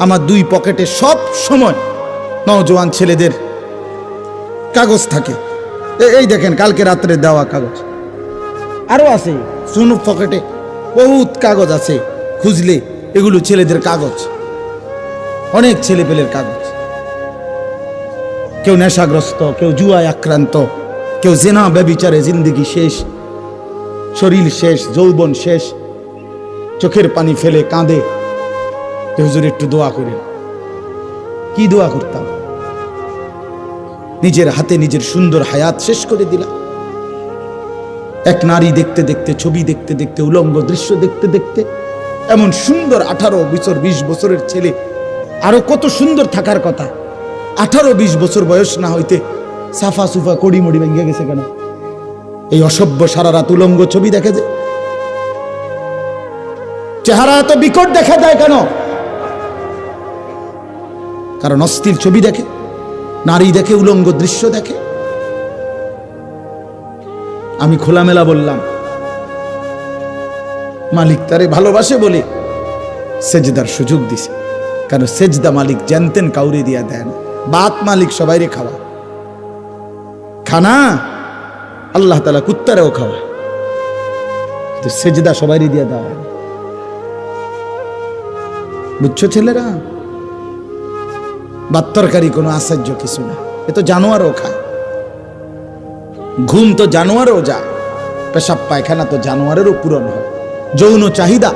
আমার দুই পকেটে সব সময় নওজোয়ান ছেলেদের কাগজ থাকে। এই দেখেন কালকে রাত্রে দেওয়া কাগজ, আরো আছে সুনুর পকেটে বহুত কাগজ আছে, খুঁজলে এগুলো ছেলেদের কাগজ, অনেক ছেলে পেলের কাগজ। কেউ নেশাগ্রস্ত, কেউ জুয়ায় আক্রান্ত, কেউ জেনা ব্যভিচারে জিন্দেগি শেষ, শরীর শেষ, যৌবন শেষ, চোখের পানি ফেলে কাঁদে। হুজুর একটু দোয়া করেন। কি দোয়া করতাম? নিজের হাতে নিজের সুন্দর হায়াত শেষ করে দিলাম। এক নারী দেখতে দেখতে, ছবি দেখতে দেখতে, উলঙ্গ দৃশ্য দেখতে দেখতে, এমন সুন্দর 18 বছর 20 বছরের ছেলে, আরো কত সুন্দর থাকার কথা, 18-20 বছর বয়স না হইতে সাফা সুফা কড়ি মড়ি ভেঙে গেছে কেন? এই অসভ্য সারা রাত উলঙ্গ ছবি দেখে যে, চেহারা এত বিকট দেখা যায় কেন? কারণ অস্থির ছবি দেখে, নারী দেখে, উলঙ্গ দৃশ্য দেখে। আমি খোলামেলা বললাম, মালিক তারে ভালোবাসে বলে সেজদার সুযোগ দিছে। কারণ সেজদা মালিক জানতেন কাউরে দিয়া দেয় না, বাত মালিক সবাইরে খাওয়া। খানা আল্লাহ তাআলা কুত্তারেও খাওয়া, তো সেজদা সবাইরে দিয়া দেওয়া। বুঝছো ছেলেরা? বাত্তরকারী কোনো আশ্চর্য কিছু না, এ তো জানোয়ারও খায়। ঘুম তো জানোয়ারও যায়, পেশাব পায়খানা তো জানোয়ারেরও পূরণ হয়। যৌন চাহিদা,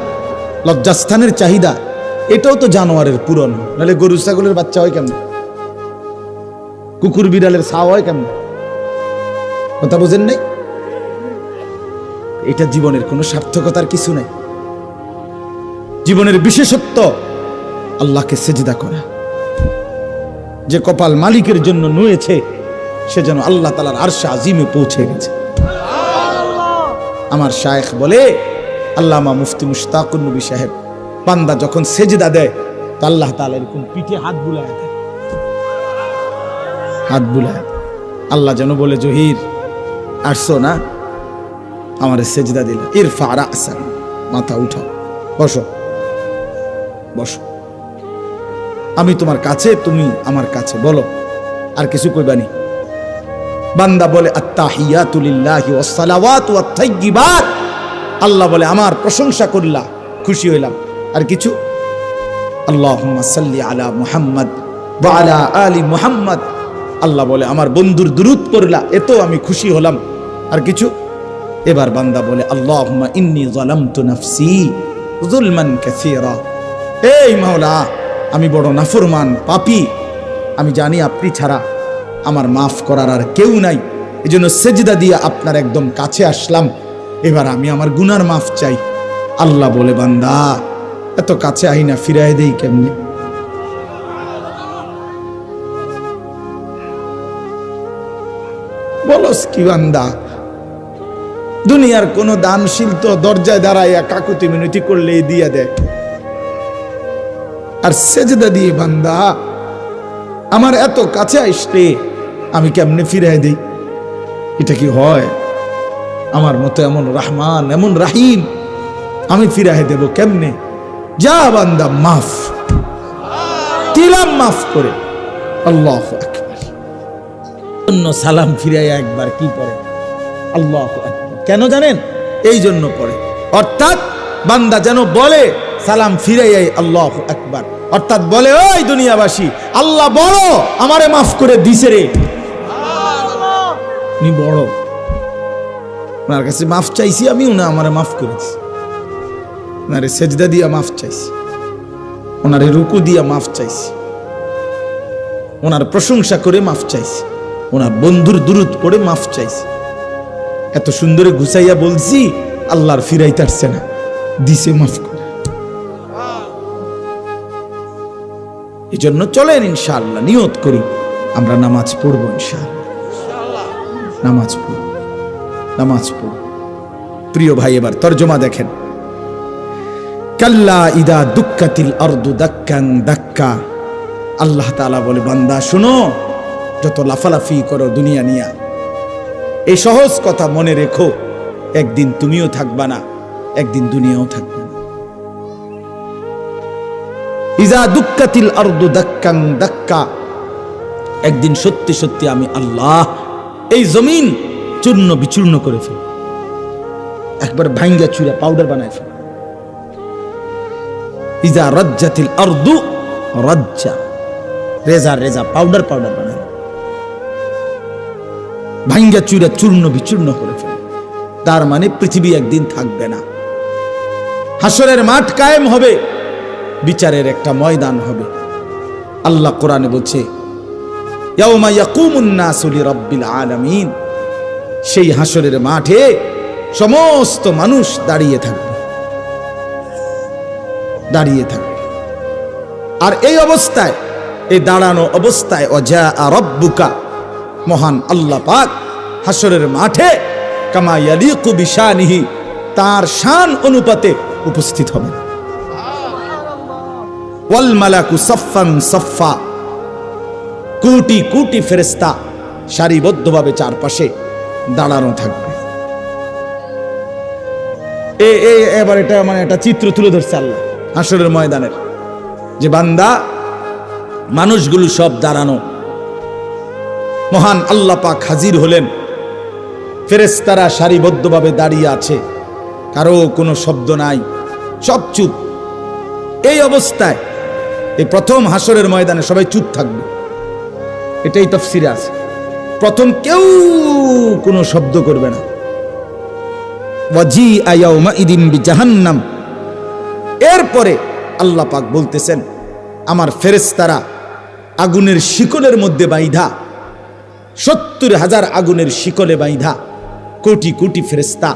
লজ্জাস্থানের চাহিদা, এটাও তো জানোয়ারের পূরণ হয়। নাহলে গরু ছাগলের বাচ্চা হয় কেমন? কুকুর বিড়ালের ছাও হয় কেমন? কথা বোঝেন নাই? এটা জীবনের কোনো সার্থকতার কিছু নাই। জীবনের বিশেষত্ব আল্লাহকে সেজদা করা। যে কপাল মালিকের জন্য নুয়েছে, সে যেন আল্লাহ তাআলার আরশে আজিমে পৌঁছে গেছে। আমার শায়েখ বলে, আল্লামা মুফতি মুশতাকুর নবী সাহেব, বান্দা যখন সেজদা দেয় তো আল্লাহ তাআলা এরকম পিঠে হাত বুলায় দেয়, হাত বুলায়। আল্লাহ যেন বলে, জহির আসছো না, আমার সেজদা দিল, ইরফা রাসা, মাথা উঠাও, বসো বসো, আমি তোমার কাছে, তুমি আমার কাছে, বলো আর কিছু কইবানি। বান্দা বলে, আত্তাহিয়াতু লিল্লাহি ওয়াস সালাওয়াতু ওয়াত তাইয়্যিবাত, আল্লাহ বলে আমার প্রশংসা করলা, খুশি হইলাম। আর কিছু? আল্লাহুম্মা সাল্লি আলা মুহাম্মদ ওয়া আলা আলি মুহাম্মদ, আল্লাহ বলে আমার বন্ধুর দুরূদ পড়লা, এতো আমি খুশি হলাম। আর কিছু? এবার বান্দা বলে, আল্লাহুম্মা ইন্নী যালামতু নাফসি যুলমান কাসীরা, এই মাওলা আমি বড় নাফরমান পাপী, আমি জানি আপনি ছাড়া আমার মাফ করার আর কেউ নাই, এজন্য সেজদা দিয়ে আপনার একদম কাছে আসলাম, এবার আমি আমার গুনার মাফ চাই। আল্লাহ বলে, বান্দা এত কাছে আই না, ফিরাই দেই কেমনে? বলস কি বান্দা? দুনিয়ার কোন দানশীল তো দরজায় দাঁড়াইয়া কাকুতি মিনতি করলে দিয়া দেয়, আর সেজদা দিয়ে বান্দা আমার এত কাছে আসলে আমি কেমনে ফিরাই দেই? এটা কি হয়? আমার মতো এমন রহমান, এমন রাহিম আমি ফিরাই দেব কেমনে? যা বান্দা, মাফ দিলাম, মাফ করে। আল্লাহু আকবার। অন্য সালাম ফিরাইয়া একবার কি পড়ে? আল্লাহু আকবার। কেন জানেন? এই জন্য পড়ে, অর্থাৎ বান্দা যেন বলে সালাম ফিরাইয়াই আল্লাহু আকবার, অর্থাৎ বলে, ওই দুনিয়াবাসী, আল্লাহ বড়, আমারে মাফ করে দিছে রে, উনি বড়, ওনার কাছে মাফ চাইছি আমি, উনি আমারে মাফ করেছি। ওনারে সেজদা দিয়া মাফ চাইছি, ওনারে রুকু দিয়া মাফ চাইছি, ওনার প্রশংসা করে মাফ চাইছি, ওনার বন্ধুর দুরূদ পড়ে মাফ চাইছি। এত সুন্দরে গুছাইয়া বলছি, আল্লাহর ফিরাইতে আসছে না, দিছে মাফ করে। এই জন্য চলেন ইনশাআল্লাহ নিয়ত করি আমরা নামাজ পড়বো, ইনশাআল্লাহ নামাজ পড়ব, নামাজ পড়ব। প্রিয় ভাই, এবার তরজমা দেখেন। কাল্লা ইদা দুক্কাতিল আরদু দাক্কান দাক্কা, আল্লাহ তাআলা বলে, বান্দা শুনো, যত লাফালাফি করো দুনিয়া নিয়া, এই সহজ কথা মনে রেখো, একদিন তুমিও থাকবা না, একদিন দুনিয়াও থাকবে না। ইজা দুক্কাতিল আরদু দাক্কাং দাক্কা, একদিন সত্যি সত্যি আমি আল্লাহ এই জমিন চূর্ণ বিচূর্ণ করে ফেল, একবার ভাঙ্গা চুরা পাউডার বানায় ফেল। ইজা রাজ্জাতিল আরদু রাজ্জা, রেজা রেজা পাউডার পাউডার বানায়, ভাঙ্গা চুরা চূর্ণ বিচূর্ণ করে ফেল। তার মানে পৃথিবী একদিন থাকবে না, হাসরের মাঠ কায়েম হবে, বিচারের একটা ময়দান হবে। আল্লাহ কোরআনে বলছে ইয়াউমা ইয়াকুমুন নাসু লিরাব্বিল আলামিন, সেই হাসরের মাঠে সমস্ত মানুষ দাঁড়িয়ে থাকবে, দাঁড়িয়ে থাকবে। আর এই অবস্থায়, এই দাঁড়ানো অবস্থায় ওয়াজা রাব্বুকা, মহান আল্লাহ পাক হাসরের মাঠে কামা ইয়ালিকু বিশানিহি, তার শান অনুপাতে উপস্থিত হবেন। ওয়াল মালাকু সাফফান সাফফা, কোটি কোটি ফেরেশতা সারিবদ্ধভাবে চারপাশে দাঁড়ানো থাকবে। এবার এটা মানে একটা চিত্র তুলে ধরছে আল্লাহ হাসরের ময়দানের, যে বান্দা মানুষগুলো সব দাঁড়ানো, মহান আল্লাহ পাক হাজির হলেন, ফেরেশতারা সারিবদ্ধভাবে দাঁড়িয়ে আছে, কারো কোনো শব্দ নাই, সব চুপ। এই অবস্থায় এই প্রথম হাসরের ময়দানে সবাই চুপ থাকবে, এটাই তাফসীরে আছে। প্রথম কেউ কোনো শব্দ করবে না। ওয়াজিআ ইয়াউমাইদিন বিজাহান্নাম, এরপরে আল্লাহ পাক বলতেছেন আমার ফেরেশতারা আগুনের শিকলের মধ্যে বাইধা, 70,000 আগুনের শিকলে বাইধা কোটি কোটি ফেরেশতা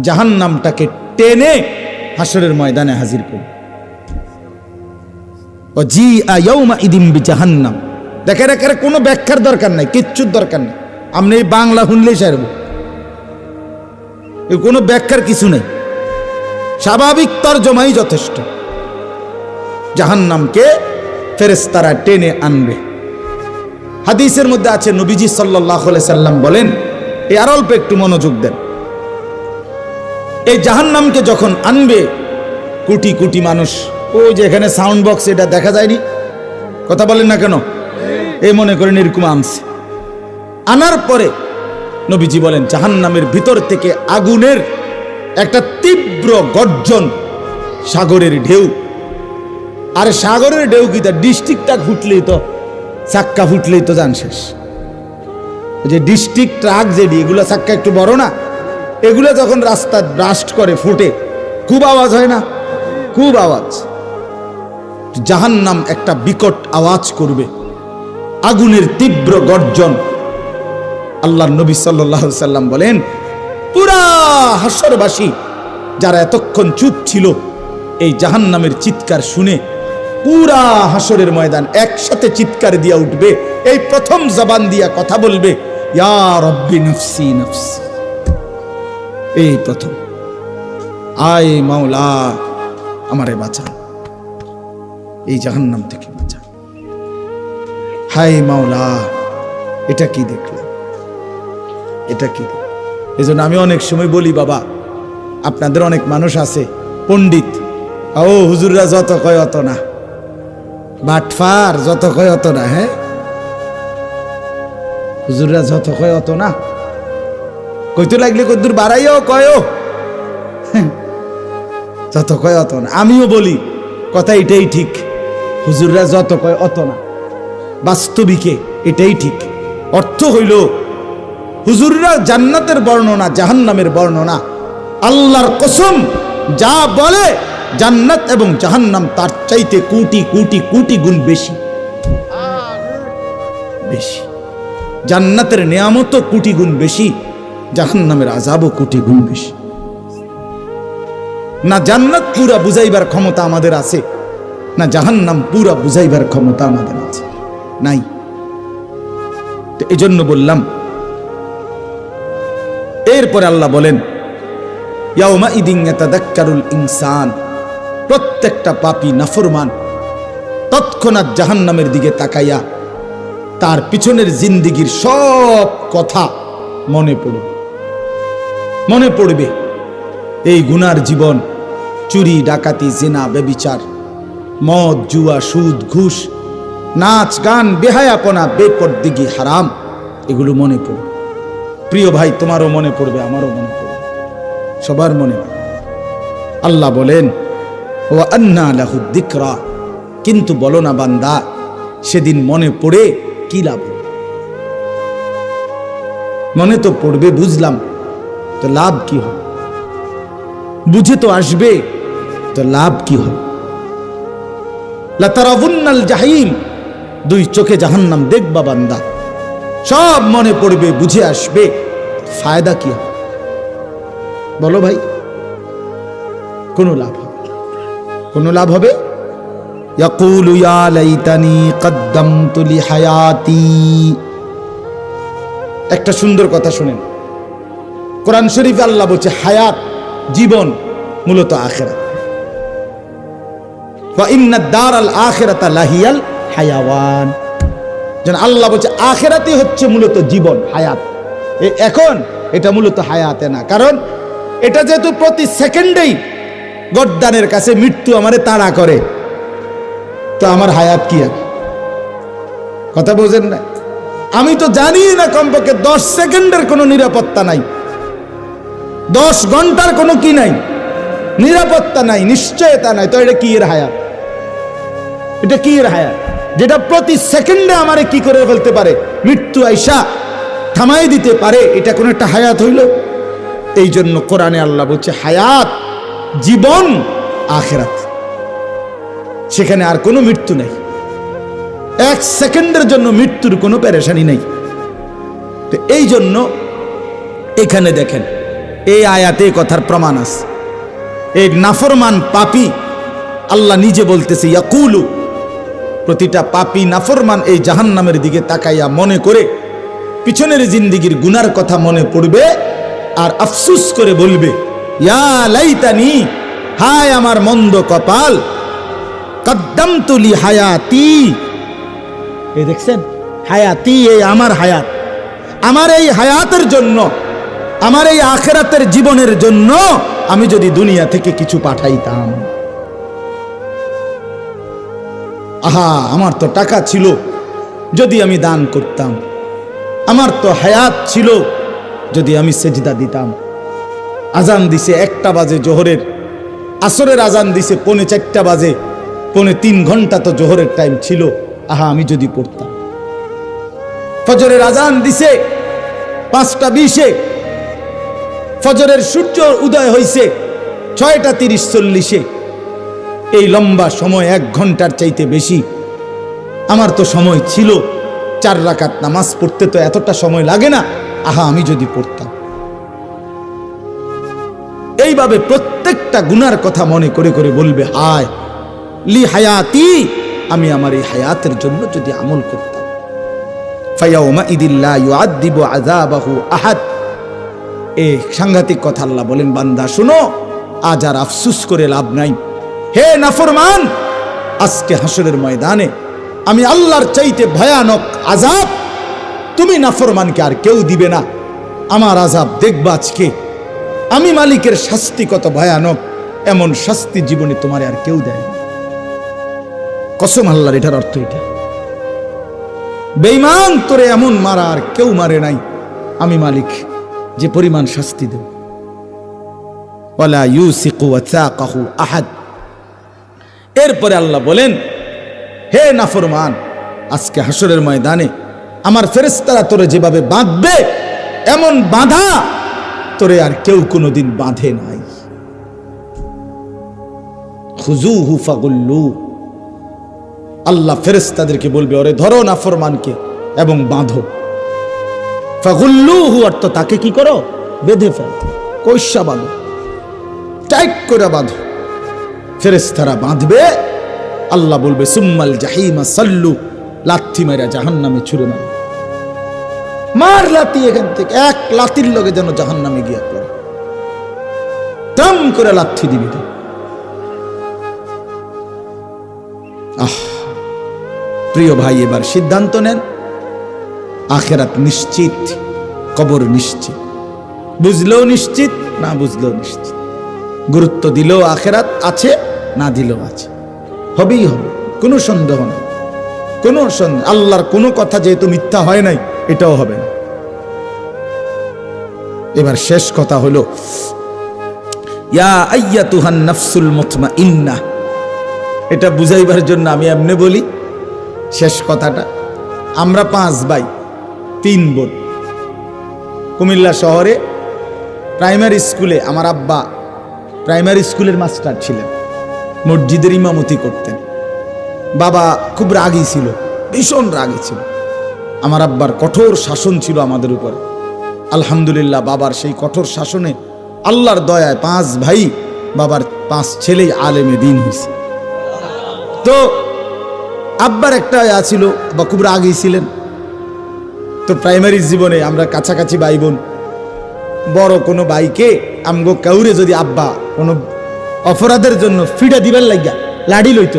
জাহান্নামটাকে টেনে হাসরের ময়দানে হাজির করবে। ওয়াজিআ ইয়াউমাইদিন বিজাহান্নাম, দেখে রেখে কোনো ব্যাখ্যার দরকার নাই, কিচ্ছুর দরকার নেই, আপনি এই বাংলা শুনলেই সারব, কোনো ব্যাখ্যার কিছু নেই, স্বাভাবিক তর্জমাই যথেষ্ট। জাহান্নামকে ফেরেশতারা টেনে আনবে। হাদিসের মধ্যে আছে নবীজি সাল্লাল্লাহু আলাইহি সাল্লাম বলেন, এই আর অল্প একটু মনোযোগ দেন, এই জাহান্নামকে যখন আনবে কোটি কোটি মানুষ, ওই যে এখানে সাউন্ড বক্স এটা দেখা যায়নি, কথা বলেন না কেন, এই মনে করেন এরকম আনছে। আনার পরে নবীজি বলেন জাহান্নামের ভিতর থেকে আগুনের একটা তীব্র গর্জন, সাগরের ঢেউ। আর সাগরের ঢেউ কি তার ডিস্ট্রিক্টটা ফুটলেই তো, চাক্কা ফুটলেই তো যান শেষ। যে ডিস্ট্রিক্ট ট্রাক যেটি, এগুলো চাক্কা একটু বড় না, এগুলো যখন রাস্তা ব্রাস্ট করে ফুটে খুব আওয়াজ হয় না, খুব আওয়াজ। জাহান্নাম একটা বিকট আওয়াজ করবে, আগুনের তীব্র গর্জন। আল্লাহর নবী সাল্লাল্লাহু আলাইহি সাল্লাম বলেন পুরা হাসরবাসী যারা এতক্ষণ চুপ ছিল, এই জাহান্নামের চিৎকার শুনে পুরা হাসরের ময়দান একসাথে চিৎকার দিয়া উঠবে, এই প্রথম জবান দিয়া কথা বলবে ইয়া রব্বি নফসি নফসি, এই প্রথম, আয় মাওলা আমারে বাঁচা, এই জাহান্নাম থেকে বাঁচা, হায় মাওলা এটা কি দেখলাম, এটা কি। এই জন্য আমি অনেক সময় বলি, বাবা আপনাদের অনেক মানুষ আছে পণ্ডিত, ও হুজুররা যত কয় অত না, বাটফার যত কয় অত না, হ্যাঁ হুজুররা যত কয় অত না, কইতে লাগলে কদ্দুর বাড়াইও কয়ও, যত কয় অত না। আমিও বলি কথা এটাই ঠিক, হুজুররা যত কয় অত না, বাস্তবিকে এটাই ঠিক। অর্থ হইল হুজুররা জান্নাতের বর্ণনা জাহান্নামের বর্ণনা, আল্লাহর কসম যা বলে জান্নাত এবং জাহান্নাম তার চাইতে কোটি কোটি কোটি গুণ বেশি, বেশি। জান্নাতের নিয়ামত কোটি গুণ বেশি, জাহান্নামের আযাবও কোটি গুণ বেশি। না জান্নাত পুরা বুঝাইবার ক্ষমতা আমাদের আছে, না জাহান্নাম পুরা বুঝাইবার ক্ষমতা আমাদের আছে, নাই। তো এই জন্য বললাম। এরপরে আল্লাহ বলেন ইয়াউমা ইদিন ইয়াতাযাক্কারুল ইনসান, প্রত্যেকটা পাপী নাফরমান তৎক্ষণাৎ জাহান্নামের দিকে তাকাইয়া তার পিছনের জিন্দেগির সব কথা মনে পড়বে। এই গুনার জীবন, চুরি ডাকাতি জিনা ব্যভিচার, মদ, জুয়া, সুদ, ঘুষ, নাচ, গান, বেহায়াপনা, বেপরদিগি, হারাম, এগুলো মনে পড়ে। প্রিয় ভাই, তোমারও মনে পড়বে, আমারও মনে পড়বে, সবার মনে পড়বে। আল্লাহ বলেন ওয়া আন্না লাহু যিকরা, কিন্তু বলো না বান্দা, সেদিন মনে পড়ে কি লাভ? মনে তো পড়বে, বুঝলাম, তো লাভ কি হবে? বুঝে তো আসবে, তো লাভ কি হবে? লাতারাউন্নাল জাহিম, দুই চোখে জাহান্নাম দেখবা বান্দা, সব মনে পড়বে, বুঝে আসবে, ফায়দা কি হবে? বলো ভাই, কোনো লাভ হবে? কোনো লাভ হবে? ইয়াকুলু ইয়া লাইতানি কদ্দামতু লিহায়াতি। একটা সুন্দর কথা শুনেন, কোরআন শরীফে আল্লাহ বলছে হায়াত, জীবন মূলত আখিরাত। ওয়া ইন্নাদ দারাল আখিরাতা লাহিয়াল হায়াওয়ান। যেন আল্লাহ বলছে আখিরাতই হচ্ছে মূলত জীবন, হায়াত। এখন এটা মূলত হায়াতে না, কারণ এটা যেহেতু প্রতি সেকেন্ডেই গর্দানের কাছে মৃত্যু আমারে তাড়া করে, তো আমার হায়াত কি আছে? কথা বোঝেন না? আমি তো জানি না কমপক্ষে 10 সেকেন্ডের কোনো নিরাপত্তা নাই, 10 ঘন্টার কোনো কি নাই, নিরাপত্তা নাই, নিশ্চয়তা নাই, তো এটা কি এর হায়াত? এটা কি এর হায়াত যেটা প্রতি সেকেন্ডে আমারে কি করে ফেলতে পারে? মৃত্যু আইসা থামাই দিতে পারে। এটা কোন একটা হায়াত হইল? এই জন্য কোরআনে আল্লাহ বলছে হায়াত, জীবন আখিরাত, সেখানে আর কোনো মৃত্যু নেই। 1 সেকেন্ডের জন্য মৃত্যুর কোনো পেরেশানি নেই। তো এই জন্য এখানে দেখেন, এই আয়াতে কথার প্রমাণ আছে। এই নাফরমান পাপী, আল্লাহ নিজে বলতেছে ইয়াকুলু, প্রতিটা পাপী নাফরমান এই জাহান্নামের দিকে তাকাইয়া মনে করে পিছনের জিন্দিগির গুনার কথা মনে পড়বে আর আফসুস করে বলবে ইয়া লাইতানি, হায় আমার মন্দ কপাল, কদ্দামতু লিহায়াতি। এই দেখছেন, হায়াতি, এই আমার হায়াত, আমার এই হায়াতের জন্য, আমার এই আখিরাতের জীবনের জন্য আমি যদি দুনিয়া থেকে কিছু পাঠাইতাম। আহা, আমার তো টাকা ছিল, যদি আমি দান করতাম। আমার তো হায়াত ছিল, যদি আমি সেজদা দিতাম। আজান দিছে 1টা বাজে জোহরের, আসরের আজান দিছে 3:45 বাজে, 3.25 ঘন্টা তো জোহরের টাইম ছিল। আহা, আমি যদি পড়তাম। ফজরের আজান দিছে 5:20, ফজরের সূর্য উদয় হইছে 6:30-40। এই লম্বা সময় 1 ঘন্টার চাইতে বেশি আমার তো সময় ছিল। 4 রাকাত নামাজ পড়তে তো এতটা সময় লাগে না। আহা, আমি যদি পড়তাম। এইভাবে প্রত্যেকটা গুনার কথা মনে করে করে বলবে হায় লি হায়াতি, আমি আমার এই হায়াতের জন্য যদি আমল করতাম। ফায়াউমা ইদিল্লা ইউআযিবু আযাবাহু আহাদ। এই সাংঘাতিক কথা আল্লাহ বলেন, বান্দা শুনো, আজ আর আফসুস করে লাভ নাই। হে নাফরমান, আজকে হাসরের ময়দানে আমি আল্লাহর চাইতে ভয়ানক আযাব তুমি নাফরমানকে আর কেউ দিবে না। আমার আযাব দেখবা আজকে, আমি মালিকের শাস্তি কত ভয়ানক, এমন শাস্তি জীবনে তোমার আর কেউ দেয় না। কসম আল্লাহর, এটার অর্থ এটা। বেঈমান, তোরে এমন মারা আর কেউ মারে নাই, আমি মালিক যে পরিমাণ শাস্তি দেব। ওয়ালা ইউসিকু ওয়াসাকাহু আহাদ। এরপরে আল্লাহ বলেন, হে নাফরমান, আজকে হাসরের ময়দানে আমার ফেরেশতারা তোরে যেভাবে বাঁধবে, এমন বাঁধা তোরে আর কেউ কোনোদিন বাঁধে নাই। খুজুহু ফাগুল্লু। আল্লাহ ফেরেশতাদেরকে বলবে, ওরে ধরো নাফরমানকে এবং বাঁধো। ফাগুল্লুহু অর্থ তাকে কি করো? বেঁধে ফেলো, কইসা বাঁধো, টাইট করে বাঁধো। ফেরেশতারা বাঁধবে, আল্লাহ বলবে সুম্মাল জাহিমা সাল্লু, লাথি মেরা জাহান্নামে ছুঁড়ে মার। মার লাথি এখান থেকে, 1 লাথির লগে যেন জাহান্নামে গিয়া পড়ে, দম করে লাথি দিবি। আহ প্রিয় ভাই, এবার সিদ্ধান্ত নেন, আখিরাত নিশ্চিত, কবর নিশ্চিত, বুঝলেও নিশ্চিত, না বুঝলেও নিশ্চিত। গুরুত্ব দিলেও আখিরাত আছে, না দিলেও আছে। হবেই হবে, কোনো সন্দেহ নেই, কোনো সন্দেহ। আল্লাহর কোনো কথা যেহেতু মিথ্যা হয় নাই, এটাও হবে না। এবার শেষ কথা হলো, ইয়া আইয়াতুহান নাফসুল মুতমাইন্নাহ, এটা বুঝাইবার জন্য আমি এমনি বলি শেষ কথাটা। আমরা 5 ভাই 3 বোন। কুমিল্লা শহরে প্রাইমারি স্কুলে আমার আব্বা প্রাইমারি স্কুলের মাস্টার ছিলেন, মসজিদের ইমামতি করতেন। বাবা খুব রাগী ছিল, ভীষণ রাগী ছিল। আমার আব্বার কঠোর শাসন ছিল আমাদের উপরে। আলহামদুলিল্লাহ, বাবার সেই কঠোর শাসনে আল্লাহর দয়ায় 5 ভাই, বাবার 5 ছেলেই আলেমে দ্বীন হয়েছে। তো আব্বার একটা ছিল, বা খুব রাগী ছিলেন। তো প্রাইমারি জীবনে আমরা কাছাকাছি ভাই বোন, বড় কোনো ভাইকে আমগো কাউরে যদি আব্বা কোনো অপরাধের জন্য ফিডা দিবার লাগিয়া লাড়ি লইত,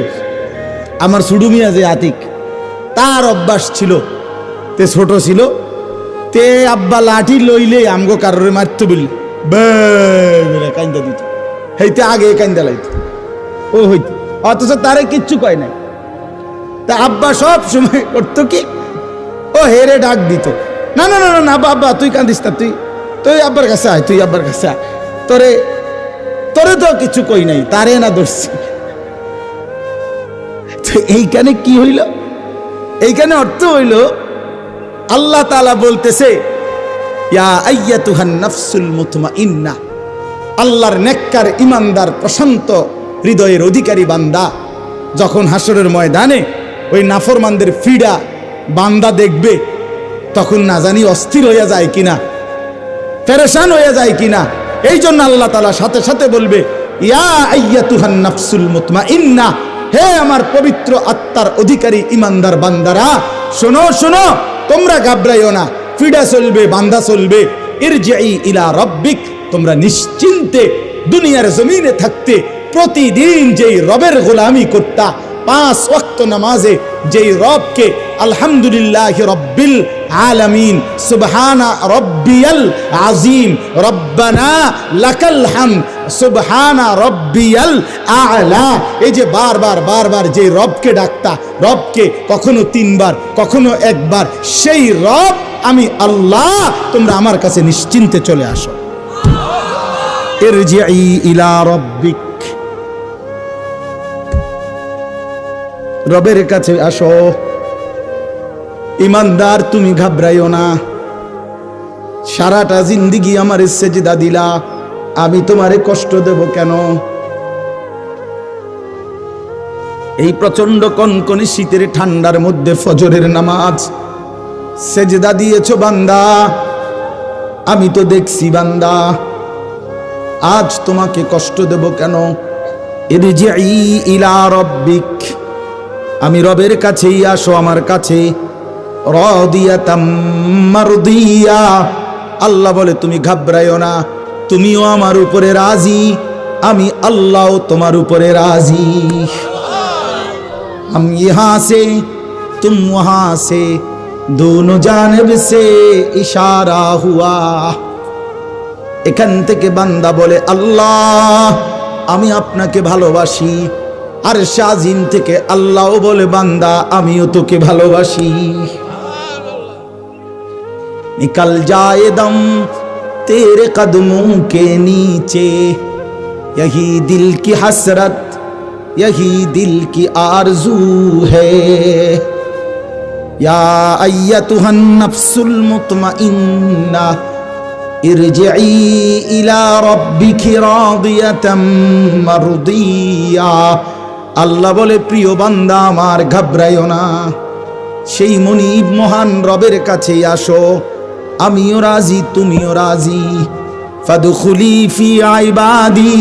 আমার সুডু মিয়া যে আতিক, তার অভ্যাস ছিল, তে ছোট ছিল, তে আব্বা লাঠি লইলে আমগো কারোরে মারত বলি কাইন্দা দিত, হেইতে আগে কাইন্দা লাইত ও হইত, অথচ তারে কিচ্ছু কয় নাই। তা আব্বা সব সময় করতো কি, ও হেরে ডাক দিত, না না না না আব্বা তুই কান্দিস না, তুই আব্বার কাছে আয়, তুই আব্বার কাছে আয়, তোরে তো কিছু কই নাই, তারে না ধরছি। তো এইখানে কি হইল, এইখানে অর্থ হইল আল্লাহ তাআলা বলতেছে, ইয়া আইয়াতুহান নাফসুল মুতমাইন্নাহ, আল্লাহর নেককার ইমানদার প্রশান্ত হৃদয়ের অধিকারী বান্দা যখন হাসরের ময়দানে ওই নাফরমানদের ফিডা বান্দা দেখবে, তখন না জানি অস্থির হয়ে যায় কিনা, পেরেশান হয়ে যায় কিনা। এই জন্য আল্লাহ তাআলা সাথে সাথে বলবে, ইয়া আইয়াতুহান নাফসুল মুতমাইন্নাহ, হে আমার পবিত্র আত্মার অধিকারী ইমানদার বান্দারা, শোনো শোনো, তোমরা ঘাবড়াইও না, ফিডা চলবে, বান্দা চলবে। ইরজিই ইলা রাব্বিক, তোমরা নিশ্চিন্তে দুনিয়ার জমিনে থাকতে প্রতিদিন যেই রবের গোলামি করতা, 5 ওয়াক্ত নামাজে যেই রবকে আলহামদুলিল্লাহ রব্বিল আলামিন, সুবহানা রব্বিয়াল আযীম, রব্বানা লাকাল হামদ, সুবহানা রব্বিয়াল আ'লা, এই যে বারবার যে রবকে ডাকতা, রবকে কখনো 3 বার কখনো 1 বার, সেই রব আমি আল্লাহ, তোমরা আমার কাছে নিশ্চিন্তে চলে আসো। ইরজিই ইলা রাব্বিক, রবের কাছে আসো। ইমানদার তুমি ঘাবড়াইও না, সারাটা জিন্দেগি আমারে সেজদা দিলা, আমি তোমারে কষ্ট দেব কেন? এই প্রচন্ড কনকনে শীতের ঠান্ডার মধ্যে ফজরের নামাজ সেজদা দিয়েছো বান্দা, আমি তো দেখছি বান্দা, আজ তোমাকে কষ্ট দেব কেন? ইরজিই ইলা রাব্বিক, আমি রবের কাছেই আসো, আমার কাছে। রাদিয়াতাম মারদিয়া, আল্লাহ বলে তুমি ঘাবড়াইও না, তুমিও আমার উপরে রাজি, আমি আল্লাহও তোমার উপরে রাজি। हम यहाँ से तुम वहाँ से, दोनों जानिब से इशारा हुआ। এখান থেকে বান্দা বলে, আল্লাহ আমি আপনাকে ভালোবাসি, আর শাজিম থেকে আল্লাহও বলে, বান্দা আমিও তোকে ভালোবাসি। निकल जाए दम तेरे कदमों के नीचे, यही दिल की हसरत, यही दिल की आरज़ू है। या अय्यतुहन नफ्सुल मुतमइन्ना, इरजिई इला रब्बिकी रादियाताम मारदिया। আল্লাহ বলে, প্রিয় বান্দা আমার ঘাবড়াইও না, সেই মনিব মহান রবের কাছে আসো, আমিও রাজি তুমিও রাজি। ফাদখুলি ফি ইবাদি,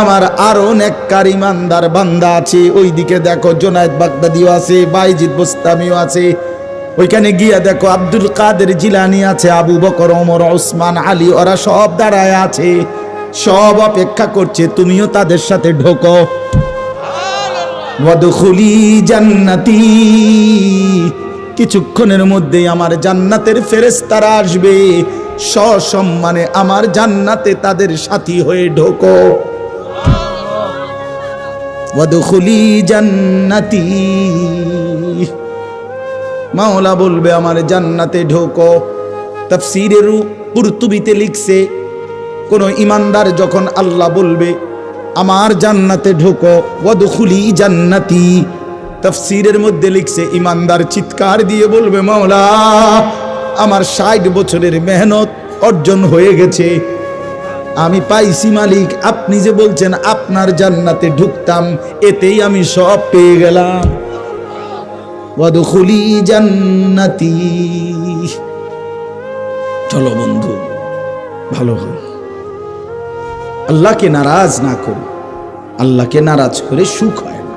আমার আরো নেককার ইমানদার বান্দা আছে, ওইদিকে দেখো জুনায়েদ বাগদাদিও আছে, বাইজিদ বুস্তামিও আছে, ওইখানে গিয়া দেখো আব্দুল কাদের জিলানী আছে, আবু বকর, ওমর, ওসমান, আলী, ওরা সব দাঁড়ায় আছে, সব অপেক্ষা করছে, তুমিও তাদের সাথে ঢোকো। ওয়াদখুলি জান্নাতি, কিছুক্ষণের মধ্যেই আমার জান্নাতের ফেরেশতারা আসবে, সসম্মানে আমার জান্নাতে তাদের সাথী হয়ে ঢোকো। ওয়াদখুলি জান্নাতি, মাওলা বলবে আমার জান্নাতে ঢোকো। তাফসীরের কুরতুবিতে লিখছে, কোন ইমানদার যখন আল্লাহ বলবে আমার জান্নাতে ঢোকো, ওয়াদখুলি জান্নাতি, তাফসীরের মধ্যে লিখছে ইমানদার চিৎকার দিয়ে বলবে মাওলা আমার 60 বছরের মেহনত অর্জন হয়ে গেছে, আমি পাইছি মালিক, আপনি যে বলছেন আপনার জান্নাতে ঢুকতাম, এতেই আমি সব পেয়ে গেলাম। ওয়াদখুলি জান্নাতি। চলো বন্ধু ভালো হয়, আল্লাহকে নারাজ না করো, আল্লাহকে নারাজ করে সুখ হয় না।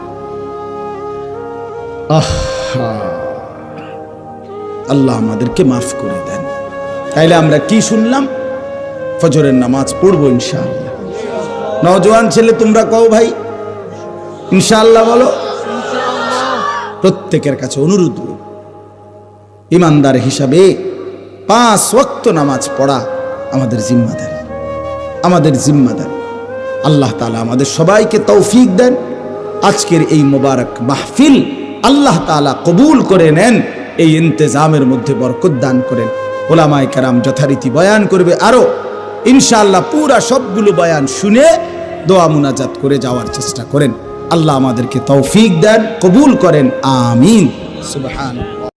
আল্লাহ আমাদেরকে মাফ করে দেন। তাইলে আমরা কি শুনলাম? ফজরের নামাজ পড়বো ইনশাআল্লাহ। নওজোয়ান ছেলে তোমরা কও ভাই ইনশাআল্লাহ বলো। প্রত্যেকের কাছে অনুরোধ, ইমানদার হিসাবে 5 ওয়াক্ত নামাজ পড়া আমাদের জিম্মাদারি, আমাদের জিম্মাদারি। আল্লাহ তাআলা আমাদের সবাইকে তৌফিক দেন। আজকের এই মোবারক মাহফিল আল্লাহ তাআলা কবুল করে নেন, এই ইন্তেজামের মধ্যে বরকত দান করেন। ওলামায়ে কেরাম যথারীতি বয়ান করবে, আরো ইনশাআল্লাহ পুরা সবগুলো বয়ান শুনে দোয়া মুনাজাত করে যাওয়ার চেষ্টা করেন। আল্লাহ আমাদেরকে তৌফিক দেন, কবুল করেন, আমিন। সুবহানাল্লাহ।